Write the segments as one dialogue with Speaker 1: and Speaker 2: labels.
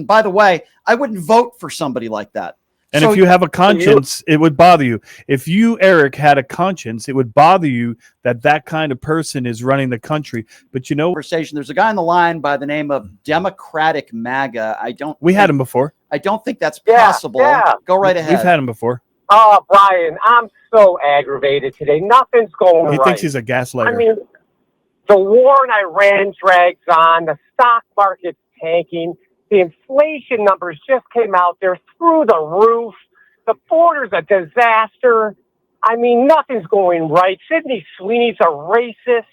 Speaker 1: And by the way, I wouldn't vote for somebody like that.
Speaker 2: And
Speaker 1: so,
Speaker 2: if you have a conscience, it would bother you. If you, Eric, had a conscience, it would bother you that that kind of person is running the country. But you know,
Speaker 1: conversation. There's a guy on the line by the name of Democratic MAGA.
Speaker 2: We had him before.
Speaker 1: I don't think that's possible.
Speaker 3: Yeah.
Speaker 1: Go right ahead.
Speaker 2: We've had him before.
Speaker 3: Oh, Brian, I'm so aggravated today. Nothing's going right.
Speaker 2: He thinks he's a gaslighter.
Speaker 3: I mean, the war in Iran drags on. The stock market's tanking. The inflation numbers just came out. They're through the roof. The border's a disaster. I mean, nothing's going right. Sidney Sweeney's a racist.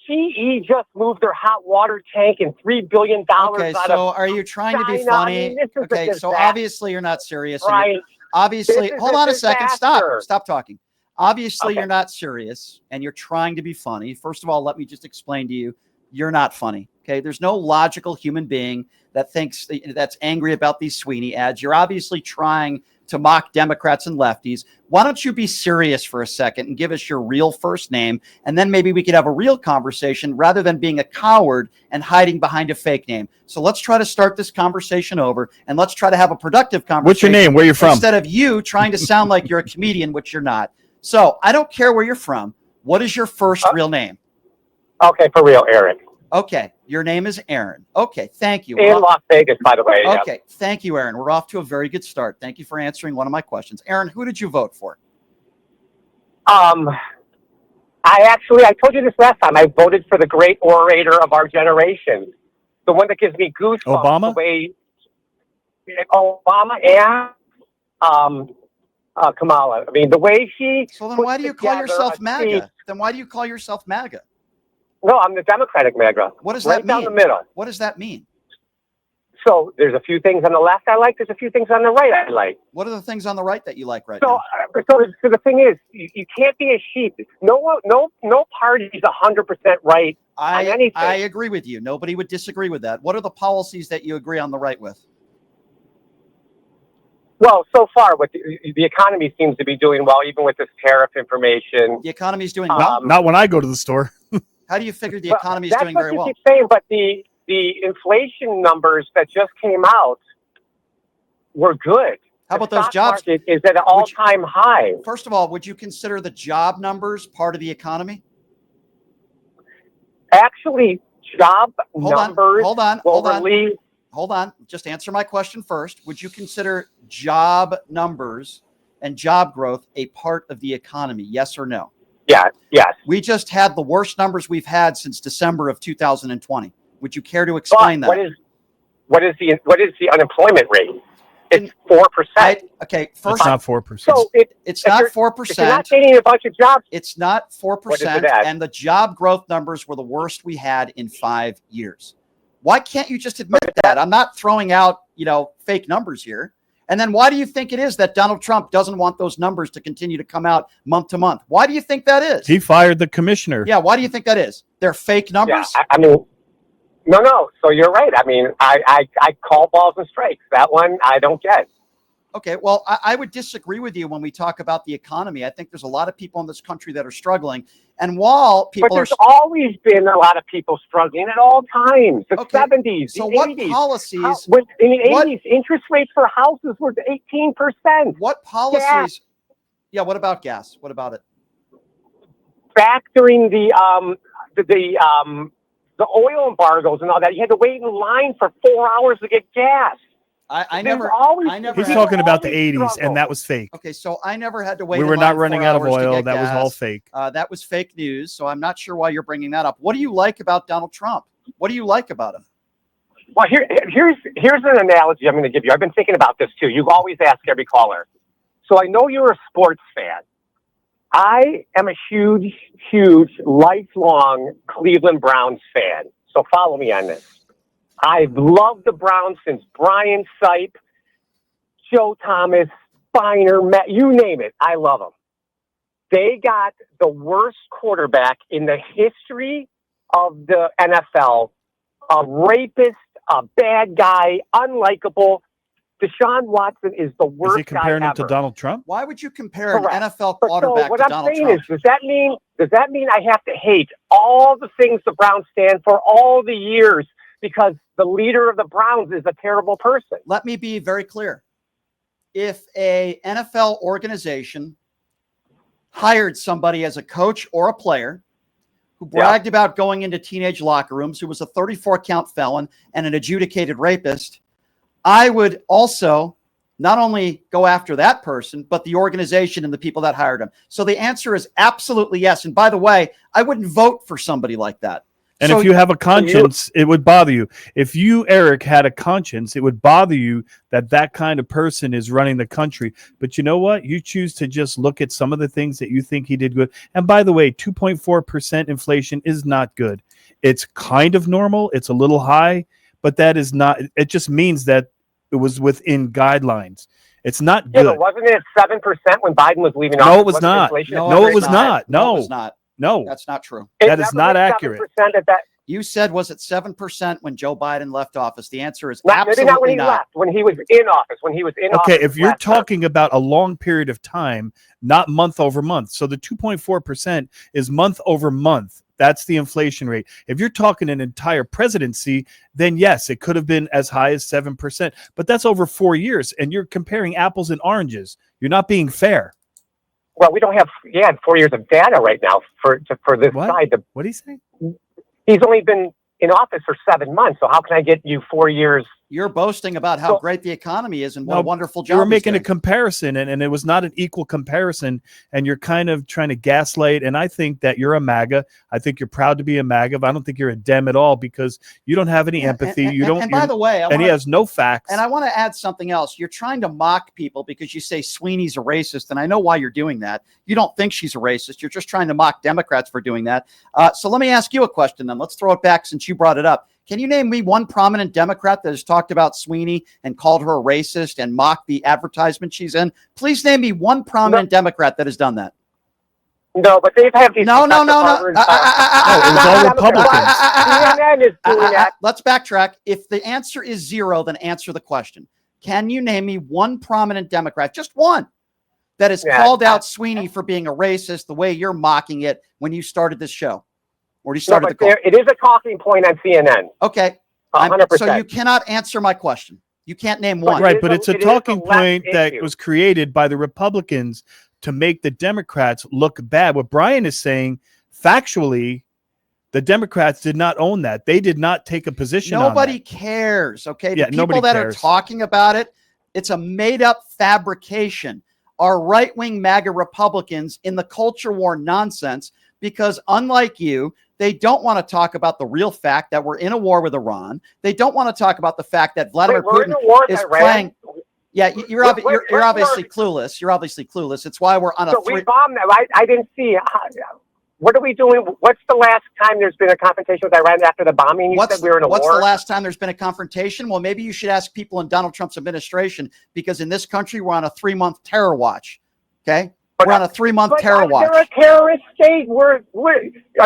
Speaker 3: GE just moved their hot water tank and $3 billion
Speaker 1: Okay,
Speaker 3: out
Speaker 1: so
Speaker 3: of
Speaker 1: are you trying to be
Speaker 3: China.
Speaker 1: funny?
Speaker 3: I mean, this is
Speaker 1: Okay,
Speaker 3: a
Speaker 1: so
Speaker 3: disaster.
Speaker 1: obviously you're not serious.
Speaker 3: Right.
Speaker 1: Obviously,
Speaker 3: This is
Speaker 1: hold
Speaker 3: a
Speaker 1: on a second.
Speaker 3: disaster.
Speaker 1: Stop talking. Obviously,
Speaker 3: Okay.
Speaker 1: you're not serious, and you're trying to be funny. First of all, let me just explain to you, you're not funny. Okay, there's no logical human being that thinks that's angry about these Sweeney ads. You're obviously trying to mock Democrats and lefties. Why don't you be serious for a second and give us your real first name, and then maybe we could have a real conversation rather than being a coward and hiding behind a fake name. So let's try to start this conversation over, and let's try to have a productive conversation.
Speaker 2: What's your name? Where you from?
Speaker 1: Instead of you trying to sound like you're a comedian, which you're not. So I don't care where you're from. What is your first real name?
Speaker 3: Okay, for real, Eric.
Speaker 1: Okay, your name is Aaron. Okay, thank you.
Speaker 3: In Las Vegas, by the way. Yeah.
Speaker 1: Okay, thank you, Aaron. We're off to a very good start. Thank you for answering one of my questions. Aaron, who did you vote for?
Speaker 3: I told you this last time. I voted for the great orator of our generation, the one that gives me goosebumps.
Speaker 2: Obama?
Speaker 3: The way Obama and Kamala. I mean, the way she.
Speaker 1: So then why do you call yourself MAGA? Then why do you call yourself MAGA?
Speaker 3: No, I'm the Democratic MAGA.
Speaker 1: What does
Speaker 3: right
Speaker 1: that mean?
Speaker 3: Down the middle.
Speaker 1: What does that mean?
Speaker 3: So there's a few things on the left I like. There's a few things on the right I like.
Speaker 1: What are the things on the right that you like right
Speaker 3: So
Speaker 1: now?
Speaker 3: So the thing is, you can't be a sheep. No party is 100% right on anything.
Speaker 1: I agree with you. Nobody would disagree with that. What are the policies that you agree on the right with?
Speaker 3: Well, so far, what the economy seems to be doing well, even with this tariff information.
Speaker 1: The economy is doing well.
Speaker 2: Not when I go to the store.
Speaker 1: How do you figure the economy is doing very well?
Speaker 3: That's what you keep saying, but the inflation numbers that just came out were good.
Speaker 1: How about those jobs?
Speaker 3: The stock market is at an all-time high.
Speaker 1: First of all, would you consider the job numbers part of the economy?
Speaker 3: Actually, job numbers.
Speaker 1: Hold on. Just answer my question first. Would you consider job numbers and job growth a part of the economy? Yes or no?
Speaker 3: Yeah, yes.
Speaker 1: We just had the worst numbers we've had since December of 2020. Would you care to explain that?
Speaker 3: What is the unemployment rate? It's 4%.
Speaker 1: Okay, first,
Speaker 2: it's not 4%.
Speaker 3: So
Speaker 1: it's not 4%.
Speaker 3: If you're not getting a bunch of jobs.
Speaker 1: It's not 4%. And the job growth numbers were the worst we had in 5 years. Why can't you just admit that? I'm not throwing out, fake numbers here. And then why do you think it is that Donald Trump doesn't want those numbers to continue to come out month to month? Why do you think that is?
Speaker 2: He fired the commissioner.
Speaker 1: Yeah, why do you think that is? They're fake numbers?
Speaker 3: Yeah, I mean, no. So you're right. I mean, I call balls and strikes. That one I don't get.
Speaker 1: Okay, well, I would disagree with you when we talk about the economy. I think there's a lot of people in this country that are struggling. And while people
Speaker 3: there's always been a lot of people struggling at all times. The 70s,
Speaker 1: so
Speaker 3: the
Speaker 1: what
Speaker 3: 80s.
Speaker 1: Policies?
Speaker 3: In the 80s, interest rates for houses were 18%.
Speaker 1: What policies? Gas. Yeah, what about gas? What about it?
Speaker 3: Factoring the oil embargoes and all that, you had to wait in line for 4 hours to get gas.
Speaker 1: I never.
Speaker 2: He's talking about the 80s, and that was fake.
Speaker 1: Okay, so I never had to wait.
Speaker 2: We were not running out of oil. That was all fake.
Speaker 1: That was fake news. So I'm not sure why you're bringing that up. What do you like about Donald Trump? What do you like about him?
Speaker 3: Well, here's an analogy I'm going to give you. I've been thinking about this too. You always ask every caller. So I know you're a sports fan. I am a huge, lifelong Cleveland Browns fan. So follow me on this. I've loved the Browns since Brian Sipe, Joe Thomas, Spiner, Matt, you name it. I love them. They got the worst quarterback in the history of the NFL, a rapist, a bad guy, unlikable. Deshaun Watson is the worst guy ever.
Speaker 2: Is he comparing him to Donald Trump?
Speaker 1: Why would you compare an NFL quarterback to Donald Trump?
Speaker 3: What I'm saying is, does that mean I have to hate all the things the Browns stand for, all the years, because the leader of the Browns is a terrible person.
Speaker 1: Let me be very clear. If a NFL organization hired somebody as a coach or a player who bragged about going into teenage locker rooms, who was a 34-count felon and an adjudicated rapist, I would also not only go after that person, but the organization and the people that hired him. So the answer is absolutely yes. And by the way, I wouldn't vote for somebody like that.
Speaker 2: And
Speaker 1: So
Speaker 2: if you have a conscience, it would bother you. If you, Eric, had a conscience, it would bother you that that kind of person is running the country. But you know what? You choose to just look at some of the things that you think he did good. And by the way, 2.4% inflation is not good. It's kind of normal. It's a little high, but that is not. It just means that it was within guidelines. It's not good.
Speaker 3: But wasn't it 7% when Biden was leaving office?
Speaker 2: No, it was not. No, it was not.
Speaker 1: No, it was not.
Speaker 2: No,
Speaker 1: that's not true.
Speaker 2: That is not accurate.
Speaker 1: You said, was it 7% when Joe Biden left office? The answer is
Speaker 3: maybe
Speaker 1: absolutely
Speaker 3: not when he left. When he was in office.
Speaker 2: Okay, if you're talking about a long period of time, not month over month. So the 2.4% is month over month. That's the inflation rate. If you're talking an entire presidency, then yes, it could have been as high as 7%. But that's over 4 years, and you're comparing apples and oranges. You're not being fair.
Speaker 3: Well, we don't have 4 years of data right now for this side.
Speaker 2: What do you say?
Speaker 3: He's only been in office for 7 months, so how can I get you 4 years?
Speaker 1: You're boasting about how great the economy is and what a wonderful job
Speaker 2: you were making
Speaker 1: doing.
Speaker 2: a comparison, and it was not an equal comparison, and you're kind of trying to gaslight. And I think that you're a MAGA. I think you're proud to be a MAGA. But I don't think you're a Dem at all because you don't have any empathy.
Speaker 1: And by the way,
Speaker 2: he has no facts.
Speaker 1: And I want to add something else. You're trying to mock people because you say Sweeney's a racist, and I know why you're doing that. You don't think she's a racist. You're just trying to mock Democrats for doing that. So let me ask you a question then. Let's throw it back since you brought it up. Can you name me one prominent Democrat that has talked about Sweeney and called her a racist and mocked the advertisement she's in? Please name me one prominent Democrat that has done that.
Speaker 3: No, but they've had these.
Speaker 1: No.
Speaker 2: It was all Republicans.
Speaker 3: CNN is doing that.
Speaker 1: Let's backtrack. If the answer is 0, then answer the question. Can you name me one prominent Democrat, just one, that has called out Sweeney for being a racist the way you're mocking it when you started this show? Or you started the call?
Speaker 3: It is a talking point on CNN.
Speaker 1: Okay.
Speaker 3: 100%.
Speaker 1: So you cannot answer my question. You can't name one.
Speaker 2: Right, but it's a talking point that was created by the Republicans to make the Democrats look bad. What Brian is saying, factually, the Democrats did not own that. They did not take a position
Speaker 1: Nobody
Speaker 2: on that.
Speaker 1: cares, okay?
Speaker 2: Yeah,
Speaker 1: the people that are talking about it, it's a made-up fabrication. Are right-wing MAGA Republicans in the culture war nonsense because, unlike you, they don't want to talk about the real fact that we're in a war with Iran. They don't want to talk about the fact that Vladimir Putin is playing. Yeah, you're obviously clueless. You're obviously clueless. It's why we're on a.
Speaker 3: So we bombed them. I didn't see. What are we doing? What's the last time there's been a confrontation with Iran after the bombing? You said we were in a war.
Speaker 1: What's the last time there's been a confrontation? Well, maybe you should ask people in Donald Trump's administration because in this country we're on a 3-month terror watch. Okay. We're on a 3-month terror watch.
Speaker 3: They're a terrorist state. Are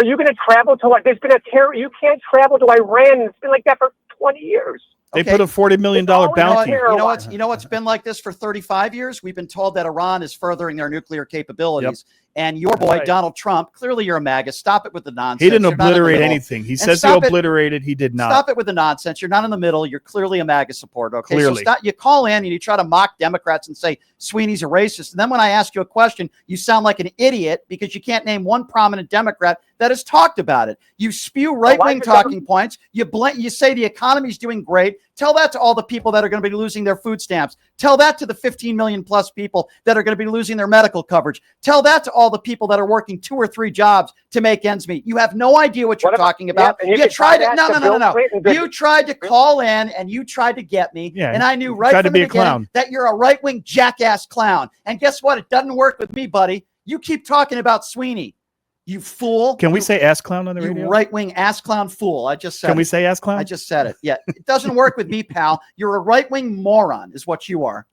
Speaker 3: you going to travel to? There's been a terror. You can't travel to Iran. It's been like that for 20 years.
Speaker 2: They put a $40 million bounty.
Speaker 1: You know what's been like this for 35 years? We've been told that Iran is furthering their nuclear capabilities. Yep. And your boy, Donald Trump, clearly you're a MAGA. Stop it with the nonsense.
Speaker 2: He didn't obliterate anything. He says he obliterated. He did not.
Speaker 1: Stop it with the nonsense. You're not in the middle. You're clearly a MAGA supporter. Okay,
Speaker 2: clearly.
Speaker 1: So stop. You call in and you try to mock Democrats and say Sweeney's a racist. And then when I ask you a question, you sound like an idiot because you can't name one prominent Democrat that has talked about it. You spew right-wing talking points. You say the economy's doing great. Tell that to all the people that are going to be losing their food stamps. Tell that to the 15 million plus people that are going to be losing their medical coverage. Tell that to all the people that are working 2 or 3 jobs to make ends meet. You have no idea what you're talking about. You tried to no. You tried to call in and you tried to get me.
Speaker 2: Yeah,
Speaker 1: and I knew right from the beginning that you're a right-wing jackass clown. And guess what? It doesn't work with me, buddy. You keep talking about Sweeney. You fool.
Speaker 2: Can we say ass clown on the radio?
Speaker 1: You right-wing ass clown fool. I just said
Speaker 2: Can we say ass clown?
Speaker 1: I just said it. Yeah. It doesn't work with me, pal. You're a right-wing moron is what you are.